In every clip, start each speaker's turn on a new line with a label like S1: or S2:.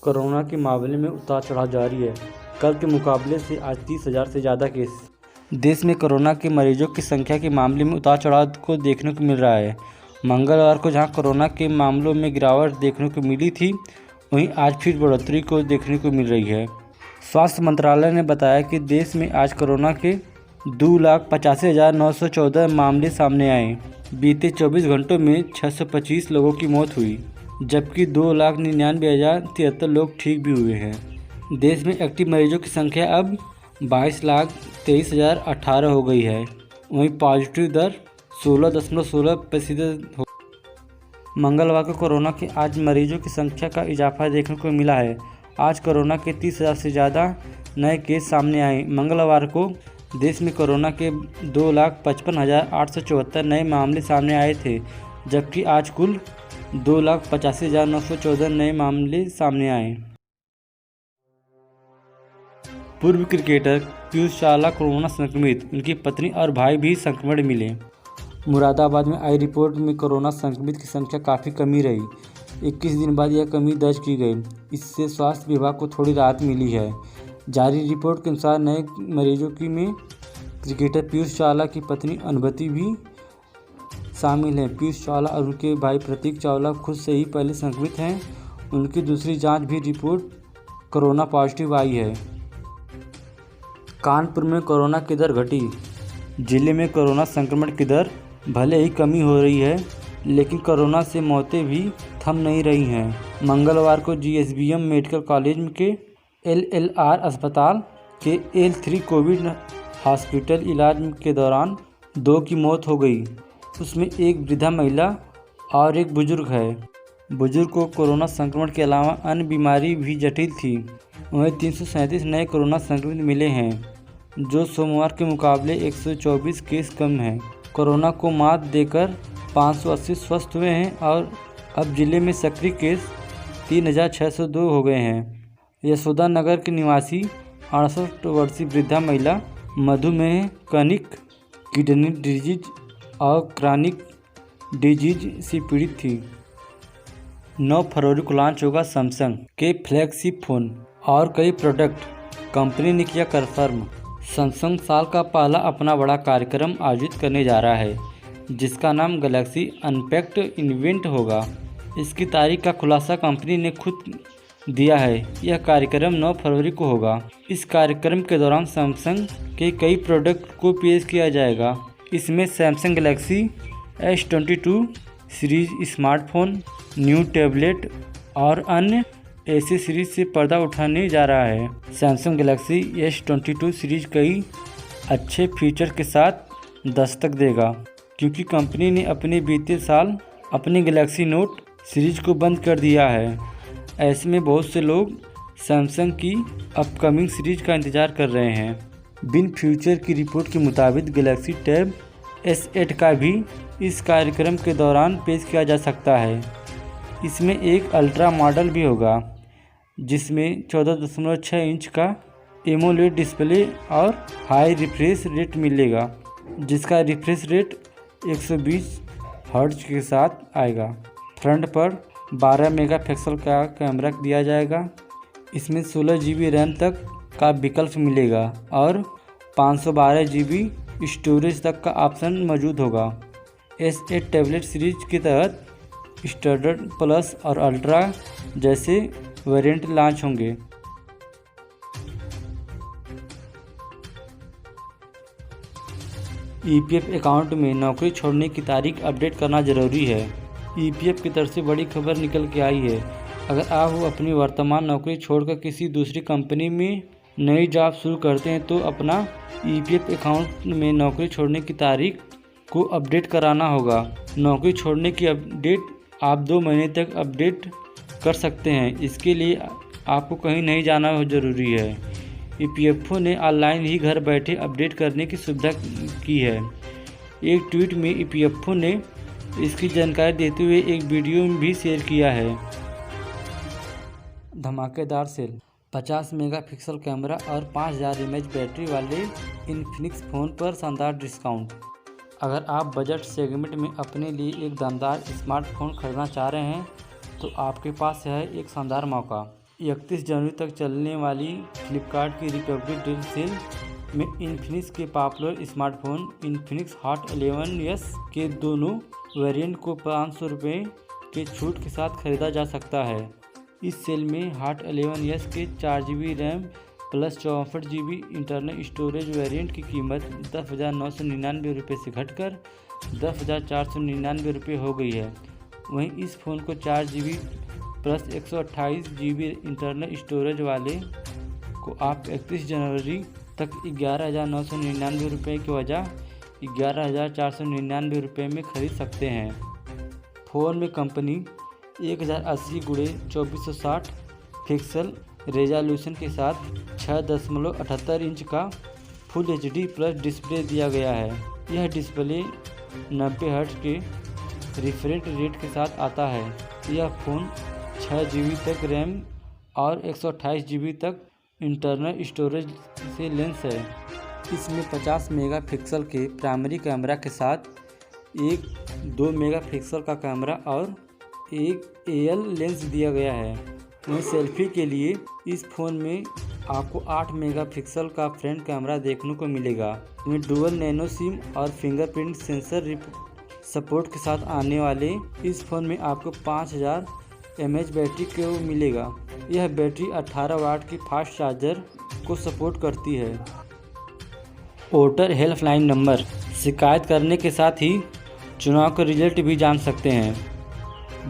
S1: Corona के मामले में उतार चढ़ाव जारी है। कल के मुकाबले से आज 30,000 से ज़्यादा केस। देश में कोरोना के मरीजों की संख्या के मामले में उतार चढ़ाव को देखने को मिल रहा है। मंगलवार को जहां कोरोना के मामलों में गिरावट देखने को मिली थी, वहीं आज फिर बढ़ोतरी को देखने को मिल रही है। स्वास्थ्य मंत्रालय ने बताया कि देश में आज कोरोना के 2,85,914 मामले सामने आए। बीते 24 घंटों में 625 लोगों की मौत हुई, जबकि 2,99,073 लोग ठीक भी हुए हैं। देश में एक्टिव मरीजों की संख्या अब 22,23,018 हो गई है। वहीं पॉजिटिव दर 16.16% हो। मंगलवार को कोरोना के आज मरीजों की संख्या का इजाफा देखने को मिला है। आज कोरोना के 30,000 से ज़्यादा नए केस सामने आए। मंगलवार को देश में कोरोना के 2,55,874 नए मामले सामने आए थे, जबकि आज कुल 2,85,914 नए मामले सामने आए। पूर्व क्रिकेटर पीयूष चावला कोरोना संक्रमित, उनकी पत्नी और भाई भी संक्रमण मिले। मुरादाबाद में आई रिपोर्ट में कोरोना संक्रमित की संख्या काफ़ी कमी रही। 21 दिन बाद यह कमी दर्ज की गई। इससे स्वास्थ्य विभाग को थोड़ी राहत मिली है। जारी रिपोर्ट के अनुसार नए मरीजों की में क्रिकेटर पीयूष चावला की पत्नी अनुभूति भी शामिल हैं। पीयूष चावला और उनके भाई प्रतीक चावला खुद से ही पहले संक्रमित हैं। उनकी दूसरी जांच भी रिपोर्ट कोरोना पॉजिटिव आई है। कानपुर में कोरोना की दर घटी। जिले में कोरोना संक्रमण की दर भले ही कमी हो रही है, लेकिन कोरोना से मौतें भी थम नहीं रही हैं। मंगलवार को जीएसबीएम मेडिकल कॉलेज के एलएलआर अस्पताल के L3 कोविड हॉस्पिटल इलाज के दौरान 2 की मौत हो गई। उसमें एक वृद्धा महिला और एक बुजुर्ग है। बुजुर्ग को कोरोना संक्रमण के अलावा अन्य बीमारी भी जटिल थी। वहीं 337 नए कोरोना संक्रमित मिले हैं, जो सोमवार के मुकाबले 124 केस कम हैं। कोरोना को मात देकर 580 स्वस्थ हुए हैं और अब जिले में सक्रिय केस 3,602 हो गए हैं। यशोदा नगर के निवासी 68 वर्षीय वृद्धा महिला मधुमेह, कनिक, किडनी डिजीज और क्रॉनिक डिजीज से पीड़ित थी। 9 फरवरी को लॉन्च होगा सैमसंग के फ्लैगशिप फ़ोन और कई प्रोडक्ट, कंपनी ने किया कंफर्म। सैमसंग साल का पहला अपना बड़ा कार्यक्रम आयोजित करने जा रहा है, जिसका नाम गैलेक्सी अनपैक्ड इवेंट होगा। इसकी तारीख का खुलासा कंपनी ने खुद दिया है। यह कार्यक्रम 9 फरवरी को होगा। इस कार्यक्रम के दौरान सैमसंग के कई प्रोडक्ट को पेश किया जाएगा। इसमें Samsung Galaxy S22 series smartphone, new tablet और अन्य ऐसे सीरीज से पर्दा उठाने जा रहा है। सैमसंग गैलेक्सी S22 सीरीज कई अच्छे फीचर के साथ दस्तक देगा, क्योंकि कंपनी ने अपने बीते साल अपनी गैलेक्सी नोट सीरीज को बंद कर दिया है। ऐसे में बहुत से लोग सैमसंग की अपकमिंग सीरीज का इंतज़ार कर रहे हैं। बिन फ्यूचर की रिपोर्ट के मुताबिक गैलेक्सी टैब S8 का भी इस कार्यक्रम के दौरान पेश किया जा सकता है। इसमें एक अल्ट्रा मॉडल भी होगा, जिसमें 14.6 इंच का एमोलेड डिस्प्ले और हाई रिफ्रेश रेट मिलेगा, जिसका रिफ्रेश रेट 120 हर्ट्ज के साथ आएगा। फ्रंट पर 12 मेगापिक्सल का कैमरा दिया जाएगा। इसमें 16 GB रैम तक का विकल्प मिलेगा और 512 GB स्टोरेज तक का ऑप्शन मौजूद होगा। S8 टैबलेट सीरीज के तहत स्टैंडर्ड, प्लस और अल्ट्रा जैसे वेरिएंट लॉन्च होंगे। EPF अकाउंट में नौकरी छोड़ने की तारीख अपडेट करना जरूरी है। EPF की तरफ से बड़ी खबर निकल के आई है। अगर आप अपनी वर्तमान नौकरी छोड़कर किसी दूसरी कंपनी में नई जॉब शुरू करते हैं, तो अपना EPF अकाउंट में नौकरी छोड़ने की तारीख को अपडेट कराना होगा। नौकरी छोड़ने की अपडेट आप 2 महीने तक अपडेट कर सकते हैं। इसके लिए आपको कहीं नहीं जाना ज़रूरी है। EPFO ने ऑनलाइन ही घर बैठे अपडेट करने की सुविधा की है। एक ट्वीट में EPFO ने इसकी जानकारी देते हुए एक वीडियो भी शेयर किया है। धमाकेदार सेल, 50 मेगापिक्सल कैमरा और 5000 mAh बैटरी वाले इन्फिनिक्स फ़ोन पर शानदार डिस्काउंट। अगर आप बजट सेगमेंट में अपने लिए एक दमदार स्मार्टफोन खरीदना चाह रहे हैं, तो आपके पास है एक शानदार मौका। 31 जनवरी तक चलने वाली फ्लिपकार्ट की रिपब्लिक डे सेल में इन्फिनिक्स के popular smartphone Infinix hot 11S के दोनों वेरिएंट को 500 रुपये के छूट के साथ खरीदा जा सकता है। इस सेल में हॉट 11S के 4GB RAM plus 64GB internal storage variant की कीमत 10,999 रुपये से घटकर 10,499 रुपये हो गई है। वहीं इस फ़ोन को 4GB plus 128GB internal storage वाले को आप 31 जनवरी तक 11,999 रुपये की वजह 11,499 रुपये में खरीद सकते हैं। फ़ोन में कंपनी 1080x2460 पिक्सल रेजोल्यूशन के साथ 6.78 इंच का फुल HD प्लस डिस्प्ले दिया गया है। यह डिस्प्ले 90 हर्ट्ज के रिफ्रेश रेट के साथ आता है। यह फ़ोन 6GB तक रैम और 128GB तक इंटरनल स्टोरेज से लेंस है। इसमें 50 मेगापिक्सल के प्राइमरी कैमरा के साथ एक 2 मेगापिक्सल का कैमरा और एक AL लेंस दिया गया है। वहीं सेल्फी के लिए इस फ़ोन में आपको 8 मेगापिक्सल का फ्रंट कैमरा देखने को मिलेगा। इसमें डुअल नैनो सिम और फिंगरप्रिंट सेंसर सपोर्ट के साथ आने वाले इस फ़ोन में आपको 5000 mAh बैटरी को मिलेगा। यह बैटरी 18 वाट की फास्ट चार्जर को सपोर्ट करती है। वोटर हेल्पलाइन नंबर शिकायत करने के साथ ही चुनाव का रिजल्ट भी जान सकते हैं।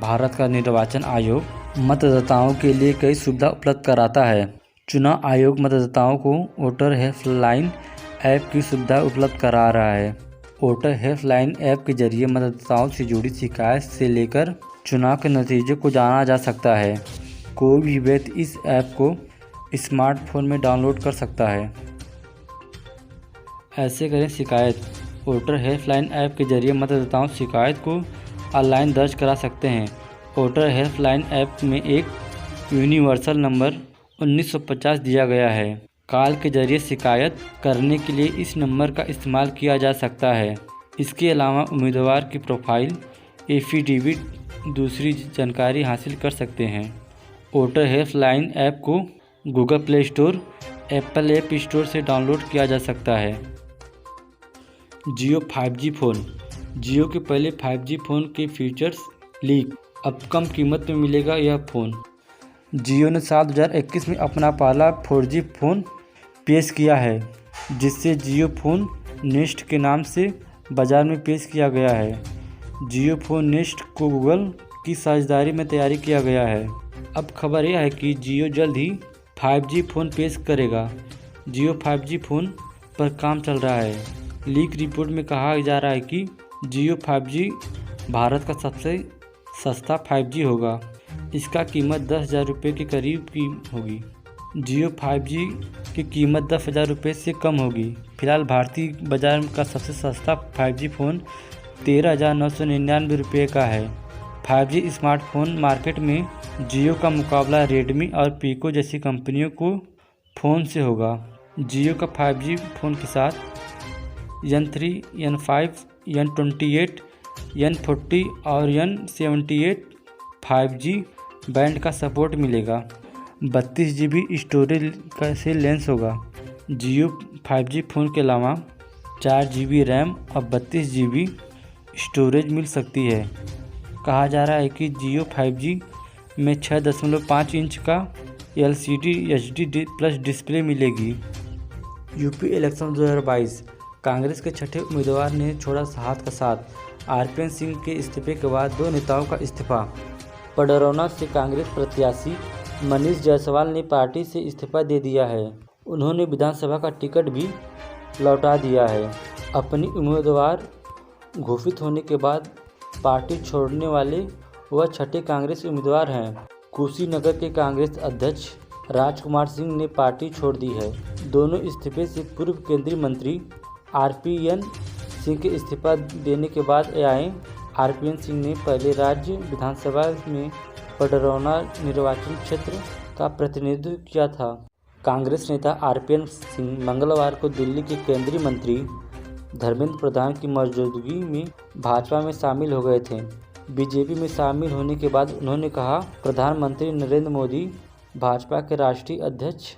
S1: भारत का निर्वाचन आयोग मतदाताओं के लिए कई सुविधा उपलब्ध कराता है। चुनाव आयोग मतदाताओं को वोटर हेल्पलाइन ऐप की सुविधा उपलब्ध करा रहा है। वोटर हेल्पलाइन ऐप के जरिए मतदाताओं से जुड़ी शिकायत से लेकर चुनाव के नतीजे को जाना जा सकता है। कोई भी व्यक्ति इस ऐप को स्मार्टफोन में डाउनलोड कर सकता है। ऐसे करें शिकायत। वोटर हेल्पलाइन ऐप के जरिए मतदाताओं शिकायत को ऑनलाइन दर्ज करा सकते हैं। वोटर हेल्पलाइन ऐप में एक यूनिवर्सल नंबर 1950 दिया गया है। कॉल के जरिए शिकायत करने के लिए इस नंबर का इस्तेमाल किया जा सकता है। इसके अलावा उम्मीदवार की प्रोफाइल, एफिडेविट, दूसरी जानकारी हासिल कर सकते हैं। वोटर हेल्पलाइन ऐप को Google play store, Apple app store से डाउनलोड किया जा सकता है। जियो 5G फ़ोन। जियो के पहले 5G फ़ोन के फीचर्स लीक। अब कम कीमत में मिलेगा यह फ़ोन। जियो ने साल 2021 में अपना पहला 4G फ़ोन पेश किया है, जिससे जियो फ़ोन नेक्स्ट के नाम से बाज़ार में पेश किया गया है। जियो फ़ोन नेक्स्ट को गूगल की साझेदारी में तैयार किया गया है। अब खबर यह है कि जियो जल्द ही 5G फ़ोन पेश करेगा। जियो 5G फ़ोन पर काम चल रहा है। लीक रिपोर्ट में कहा जा रहा है कि जियो 5G भारत का सबसे सस्ता 5G होगा। इसका कीमत 10,000 रुपये के करीब की होगी। जियो 5G की कीमत 10,000 रुपये से कम होगी। फिलहाल भारतीय बाजार का सबसे सस्ता 5G फ़ोन 13,999 रुपये का है। 5G स्मार्टफोन मार्केट में जियो का मुकाबला रेडमी और पीको जैसी कंपनियों को फ़ोन से होगा। जियो का 5G फ़ोन के साथ N3, N5, N28, N40 और N78 5G बैंड का सपोर्ट मिलेगा। 32GB स्टोरेज का से लेंस होगा। जियो 5G फ़ोन के अलावा 4GB रैम और 32GB स्टोरेज मिल सकती है। कहा जा रहा है कि जियो 5G में 6.5 इंच का LCD HD प्लस डिस्प्ले मिलेगी। UP election 2022। कांग्रेस के छठे उम्मीदवार ने छोड़ा हाथ का साथ। RPN सिंह के इस्तीफे के बाद दो नेताओं का इस्तीफा। पडरौना से कांग्रेस प्रत्याशी मनीष जायसवाल ने पार्टी से इस्तीफा दे दिया है। उन्होंने विधानसभा का टिकट भी लौटा दिया है। अपनी उम्मीदवार घोषित होने के बाद पार्टी छोड़ने वाले वह छठे कांग्रेस उम्मीदवार हैं। कुशीनगर के कांग्रेस अध्यक्ष राजकुमार सिंह ने पार्टी छोड़ दी है। दोनों इस्तीफे से पूर्व केंद्रीय मंत्री RPN सिंह के इस्तीफा देने के बाद आए। RPN सिंह ने पहले राज्य विधानसभा में पडरौना निर्वाचन क्षेत्र का प्रतिनिधित्व किया था। कांग्रेस नेता RPN सिंह मंगलवार को दिल्ली के केंद्रीय मंत्री धर्मेंद्र प्रधान की मौजूदगी में भाजपा में शामिल हो गए थे। बीजेपी में शामिल होने के बाद उन्होंने कहा, प्रधानमंत्री नरेंद्र मोदी भाजपा के राष्ट्रीय अध्यक्ष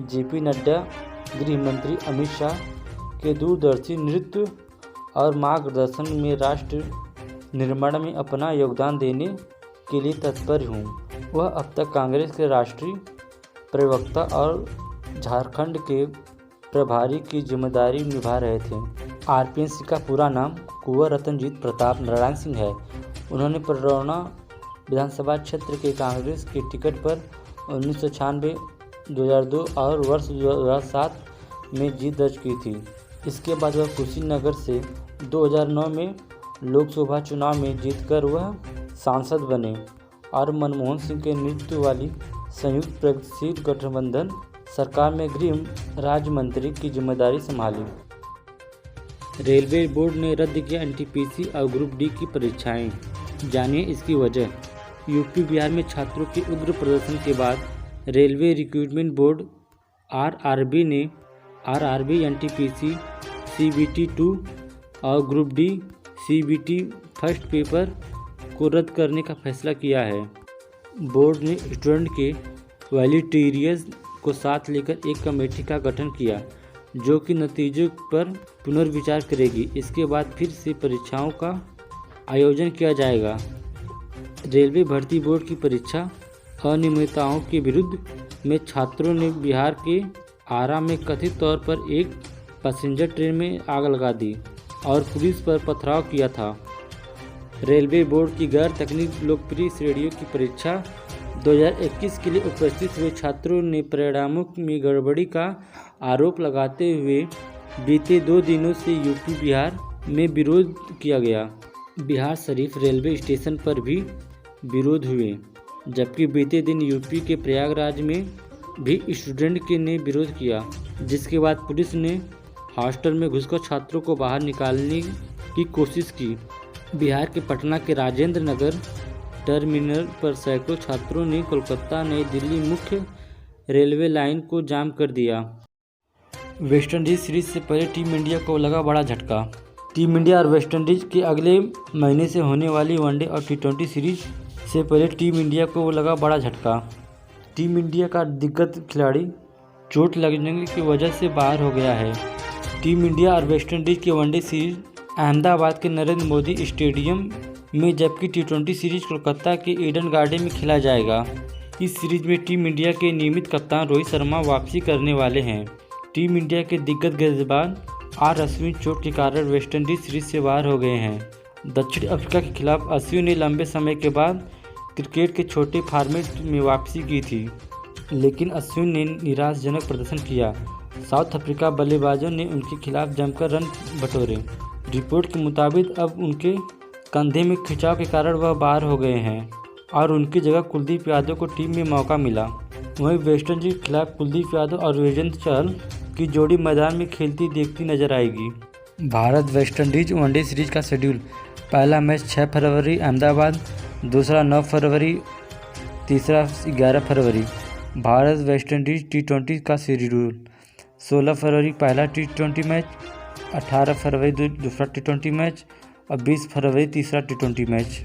S1: जेपी नड्डा, गृह मंत्री अमित शाह के दूरदर्शी नेतृत्व और मार्गदर्शन में राष्ट्र निर्माण में अपना योगदान देने के लिए तत्पर हूँ। वह अब तक कांग्रेस के राष्ट्रीय प्रवक्ता और झारखंड के प्रभारी की जिम्मेदारी निभा रहे थे। आरपीएन का पूरा नाम कुंवर रतनजीत प्रताप नारायण सिंह है। उन्होंने परौना विधानसभा क्षेत्र के कांग्रेस के टिकट पर 1996, 2002 और वर्ष 2007 में जीत दर्ज की थी। इसके बाद वह कुशीनगर से 2009 में लोकसभा चुनाव में जीतकर वह सांसद बने और मनमोहन सिंह के नेतृत्व वाली संयुक्त प्रगतिशील गठबंधन सरकार में गृह राज्य मंत्री की जिम्मेदारी संभाली। रेलवे बोर्ड ने रद्द किया एनटीपीसी और ग्रुप डी की परीक्षाएं। जानिए इसकी वजह। यूपी बिहार में छात्रों के उग्र प्रदर्शन के बाद रेलवे रिक्रूटमेंट बोर्ड आरआरबी ने आरआरबी, एनटीपीसी, सीबीटी 2 और group D CBT first paper को रद्द करने का फैसला किया है। बोर्ड ने स्टूडेंट के वैलिडिटीज को साथ लेकर एक कमेटी का गठन किया जो कि नतीजों पर पुनर्विचार करेगी। इसके बाद फिर से परीक्षाओं का आयोजन किया जाएगा। रेलवे भर्ती बोर्ड की परीक्षा अनियमितताओं के विरुद्ध में छात्रों ने बिहार के आरा में कथित तौर पर एक पैसेंजर ट्रेन में आग लगा दी और पुलिस पर पथराव किया था। रेलवे बोर्ड की गैर तकनीक लोकप्रिय श्रेणियों की परीक्षा 2021 के लिए उपस्थित हुए छात्रों ने परिणामों में गड़बड़ी का आरोप लगाते हुए बीते 2 दिनों से यूपी बिहार में विरोध किया गया। बिहार शरीफ रेलवे स्टेशन पर भी विरोध हुए, जबकि बीते दिन यूपी के प्रयागराज में भी स्टूडेंट ने विरोध किया, जिसके बाद पुलिस ने हॉस्टल में घुसकर छात्रों को बाहर निकालने की कोशिश की। बिहार के पटना के राजेंद्र नगर टर्मिनल पर सैकड़ों छात्रों ने कोलकाता नई दिल्ली मुख्य रेलवे लाइन को जाम कर दिया। वेस्टइंडीज सीरीज से पहले टीम इंडिया को लगा बड़ा झटका। टीम इंडिया और वेस्टइंडीज के अगले महीने से होने वाली वनडे और टी20 सीरीज से पहले टीम इंडिया को लगा बड़ा झटका। टीम इंडिया का दिग्गज खिलाड़ी चोट लगने की वजह से बाहर हो गया है। टीम इंडिया और वेस्टइंडीज की वनडे सीरीज अहमदाबाद के नरेंद्र मोदी स्टेडियम में, जबकि टी20 सीरीज कोलकाता के ईडन गार्डन में खेला जाएगा। इस सीरीज में टीम इंडिया के नियमित कप्तान रोहित शर्मा वापसी करने वाले हैं। टीम इंडिया के दिग्गज गेंदबाज आर अश्विन चोट के कारण वेस्टइंडीज सीरीज से बाहर हो गए हैं। दक्षिण अफ्रीका के खिलाफ अश्विन ने लंबे समय के बाद क्रिकेट के छोटे फॉर्मेट में वापसी की थी, लेकिन अश्विन ने निराशाजनक प्रदर्शन किया। साउथ अफ्रीका बल्लेबाजों ने उनके खिलाफ जमकर रन बटोरे। रिपोर्ट के मुताबिक अब उनके कंधे में खिंचाव के कारण वह बाहर हो गए हैं और उनकी जगह कुलदीप यादव को टीम में मौका मिला। वहीं वेस्टइंडीज के खिलाफ कुलदीप यादव और युजवेंद्र चहल की जोड़ी मैदान में खेलती देखती नजर आएगी। भारत वेस्टइंडीज वनडे सीरीज का शेड्यूल: पहला मैच 6 फरवरी अहमदाबाद, दूसरा 9 फरवरी, तीसरा 11 फरवरी। भारत वेस्टइंडीज टी20 का शेड्यूल: 16 फरवरी पहला टी20 मैच, 18 फरवरी दूसरा टी20 मैच और 20 फरवरी तीसरा टी20 मैच।